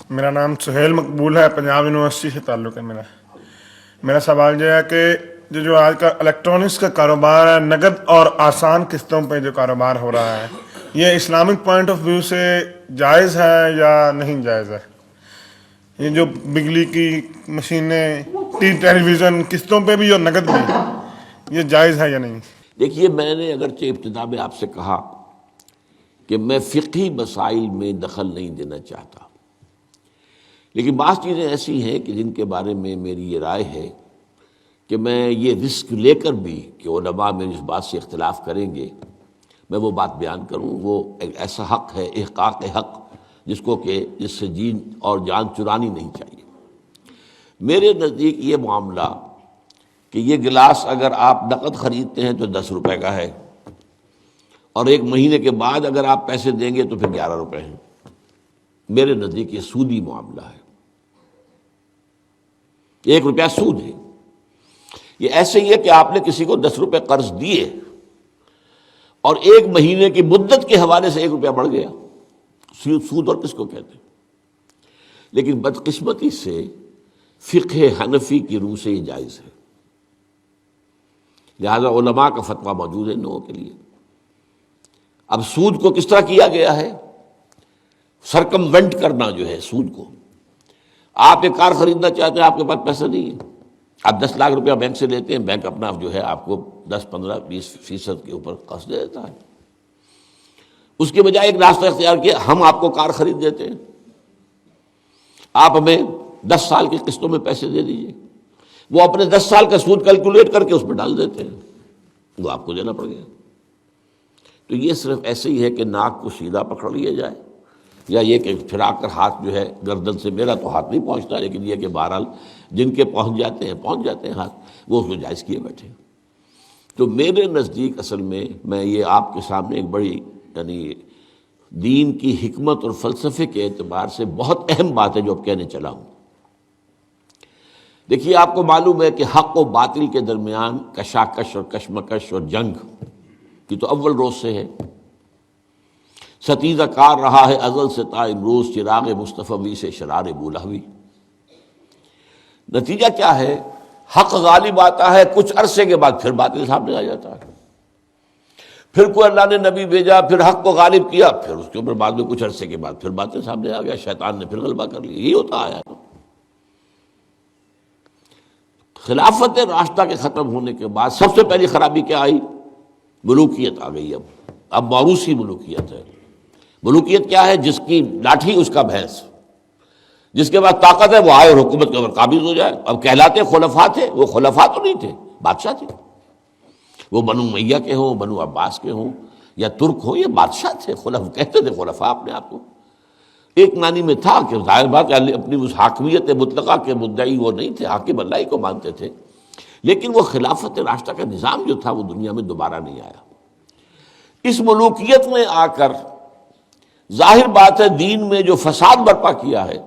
میرا نام سہیل مقبول ہے، پنجاب یونیورسٹی سے تعلق ہے میرا. میرا سوال یہ ہے کہ جو آج کا الیکٹرانکس کا کاروبار ہے، نقد اور آسان قسطوں پہ جو کاروبار ہو رہا ہے، یہ اسلامک پوائنٹ آف ویو سے جائز ہے یا نہیں جائز ہے؟ یہ جو بجلی کی مشینیں، ٹیلی ویژن قسطوں پہ بھی اور نقد بھی، یہ جائز ہے یا نہیں؟ دیکھیے، میں نے اگرچہ ابتدا میں آپ سے کہا کہ میں فقہی مسائل میں دخل نہیں دینا چاہتا، لیکن بعض چیزیں ایسی ہیں کہ جن کے بارے میں میری یہ رائے ہے کہ میں یہ رسک لے کر بھی کہ علماء میں اس بات سے اختلاف کریں گے، میں وہ بات بیان کروں. وہ ایک ایسا حق ہے، احقاق حق، جس سے جین اور جان چرانی نہیں چاہیے. میرے نزدیک یہ معاملہ کہ یہ گلاس اگر آپ نقد خریدتے ہیں تو 10 روپے کا ہے، اور 1 مہینے کے بعد اگر آپ پیسے دیں گے تو پھر 11 روپے ہیں. میرے نزدیک یہ سودی معاملہ ہے، 1 روپیہ سود ہے. یہ ایسے ہی ہے کہ آپ نے کسی کو 10 روپے قرض دیے اور 1 مہینے کی مدت کے حوالے سے 1 روپیہ بڑھ گیا. سود اور کس کو کہتے ہیں؟ لیکن بدقسمتی سے فقہ حنفی کی روح سے یہ جائز ہے، لہذا علماء کا فتویٰ موجود ہے ان لوگوں کے لیے. اب سود کو کس طرح کیا گیا ہے؟ سرکموینٹ کرنا جو ہے سود کو. آپ ایک کار خریدنا چاہتے ہیں، آپ کے پاس پیسہ نہیں ہے، آپ 10 لاکھ روپیہ بینک سے لیتے ہیں، بینک اپنا جو ہے آپ کو 10 15 20% کے اوپر قرض دے دیتا ہے. اس کے بجائے ایک راستہ اختیار کیا، ہم آپ کو کار خرید دیتے ہیں، آپ ہمیں 10 سال کی قسطوں میں پیسے دے دیجیے. وہ اپنے 10 سال کا سود کیلکولیٹ کر کے اس پہ ڈال دیتے ہیں، وہ آپ کو دینا پڑ گیا. تو یہ صرف ایسے ہی ہے کہ ناک کو سیدھا پکڑ لیا جائے، یا یہ کہ پھرا کر ہاتھ جو ہے گردن سے، میرا تو ہاتھ نہیں پہنچتا، لیکن یہ کہ بہرحال جن کے پہنچ جاتے ہیں ہاتھ، وہ اس کو جائز کیے بیٹھے. تو میرے نزدیک اصل میں یہ آپ کے سامنے ایک بڑی یعنی دین کی حکمت اور فلسفے کے اعتبار سے بہت اہم بات ہے جو اب کہنے چلا ہوں. دیکھیے، آپ کو معلوم ہے کہ حق و باطل کے درمیان کشاکش اور کشمکش اور جنگ کی تو اول روز سے ہے. ستیزہ کار رہا ہے ازل سے تا امروز، چراغ مصطفی سے شرار بولہوی. نتیجہ کیا ہے؟ حق غالب آتا ہے، کچھ عرصے کے بعد پھر باطل سامنے آ جاتا ہے. پھر کوئی اللہ نے نبی بھیجا، پھر حق کو غالب کیا، پھر اس کے اوپر بعد میں کچھ عرصے کے بعد پھر باطل سامنے آ گیا، شیطان نے پھر غلبہ کر لیا. یہی ہوتا آیا. خلافت راشدہ کے ختم ہونے کے بعد سب سے پہلی خرابی کیا آئی؟ ملوکیت آ گئی. اب موروثی ملوکیت ہے. ملوکیت کیا ہے؟ جس کی لاٹھی اس کا بھینس، جس کے پاس طاقت ہے وہ آئے اور حکومت کے اوپر قابض ہو جائے. اب کہلاتے خلفاء تھے، وہ خلفاء تو نہیں تھے، بادشاہ تھے. وہ بنو امیہ کے ہوں، بنو عباس کے ہوں یا ترک ہوں، یہ بادشاہ تھے. کہتے تھے خلفاء اپنے آپ کو. ایک معنی میں تھا کہ ظاہر بات اپنی اس حاکمیت مطلقہ کے مدعی وہ نہیں تھے، حاکم اللہ ہی کو مانتے تھے. لیکن وہ خلافت راشدہ کا نظام جو تھا وہ دنیا میں دوبارہ نہیں آیا. اس ملوکیت میں آ کر ظاہر بات ہے دین میں جو فساد برپا کیا ہے،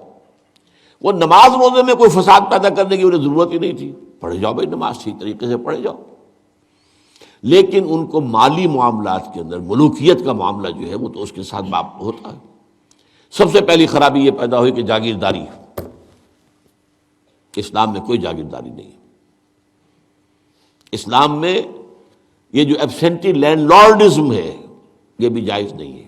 وہ نماز روزے میں کوئی فساد پیدا کرنے کی انہیں ضرورت ہی نہیں تھی. پڑھے جاؤ بھائی، نماز ٹھیک طریقے سے پڑھے جاؤ. لیکن ان کو مالی معاملات کے اندر ملوکیت کا معاملہ جو ہے وہ تو اس کے ساتھ باپ ہوتا ہے. سب سے پہلی خرابی یہ پیدا ہوئی کہ جاگیرداری. اسلام میں کوئی جاگیرداری نہیں ہے. اسلام میں یہ جو ایبسینٹی لینڈ لارڈزم ہے یہ بھی جائز نہیں ہے.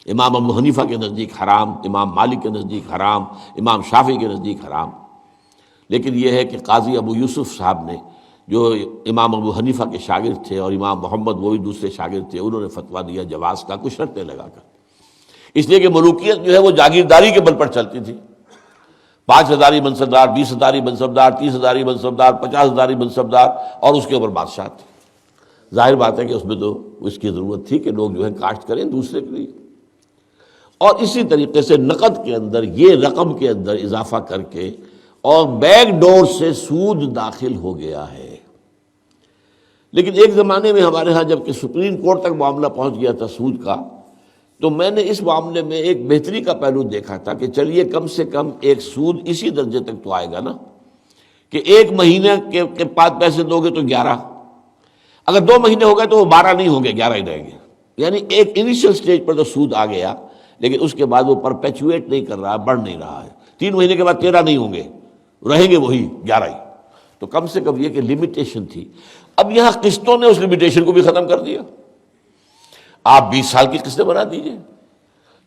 امام ابو حنیفہ کے نزدیک حرام، امام مالک کے نزدیک حرام، امام شافعی کے نزدیک حرام. لیکن یہ ہے کہ قاضی ابو یوسف صاحب نے، جو امام ابو حنیفہ کے شاگرد تھے، اور امام محمد وہ بھی دوسرے شاگرد تھے، انہوں نے فتویٰ دیا جواز کا کچھ شرطیں لگا کر. اس لیے کہ ملوکیت جو ہے وہ جاگیرداری کے بل پر چلتی تھی. 5 ہزاری منصبدار، 20 ہزاری منصبدار، 30 ہزاری منصبدار، 50 ہزاری منصبدار، اور اس کے اوپر بادشاہ تھے. ظاہر بات ہے کہ اس میں تو اس کی ضرورت تھی کہ لوگ جو ہے کاشت کریں دوسرے کے لیے. اور اسی طریقے سے نقد کے اندر یہ رقم کے اندر اضافہ کر کے اور بیک ڈور سے سود داخل ہو گیا ہے. لیکن ایک زمانے میں ہمارے ہاں جب کہ سپریم کورٹ تک معاملہ پہنچ گیا تھا سود کا، تو میں نے اس معاملے میں ایک بہتری کا پہلو دیکھا تھا کہ چلیے کم سے کم ایک سود اسی درجے تک تو آئے گا نا کہ 1 مہینے کے بعد پیسے دو گے تو 11، اگر 2 مہینے ہو گئے تو وہ 12 نہیں ہوں گے، 11 ہی رہیں گے. یعنی ایک انیشل سٹیج پر تو سود آ گیا. لیکن اس کے بعد وہ پرپیچویٹ نہیں کر رہا، بڑھ نہیں رہا ہے. 3 مہینے کے بعد 13 نہیں ہوں گے، رہیں گے وہی 11 ہی. تو کم سے کم یہ کہ لمیٹیشن تھی. اب یہاں قسطوں نے اس لمیٹیشن کو بھی ختم کر دیا. آپ 20 سال کی قسطیں بنا دیجئے.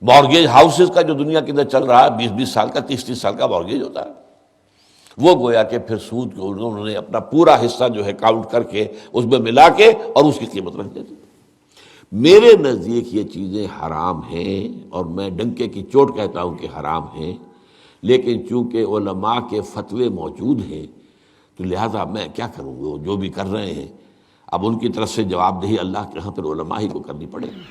مارگیج ہاؤسز کا جو دنیا کے اندر چل رہا ہے 20 سال کا، 30 سال کا مارگیج ہوتا ہے. وہ گویا کہ پھر سود کو انہوں نے اپنا پورا حصہ جو ہے کاؤنٹ کر کے اس میں ملا کے اور اس کی قیمت رکھ دیتی. میرے نزدیک یہ چیزیں حرام ہیں، اور میں ڈنکے کی چوٹ کہتا ہوں کہ حرام ہیں، لیکن چونکہ علماء کے فتوے موجود ہیں تو لہذا میں کیا کروں گا، جو بھی کر رہے ہیں اب ان کی طرف سے جواب دہی اللہ کے ہاں پھر علماء ہی کو کرنی پڑے گی.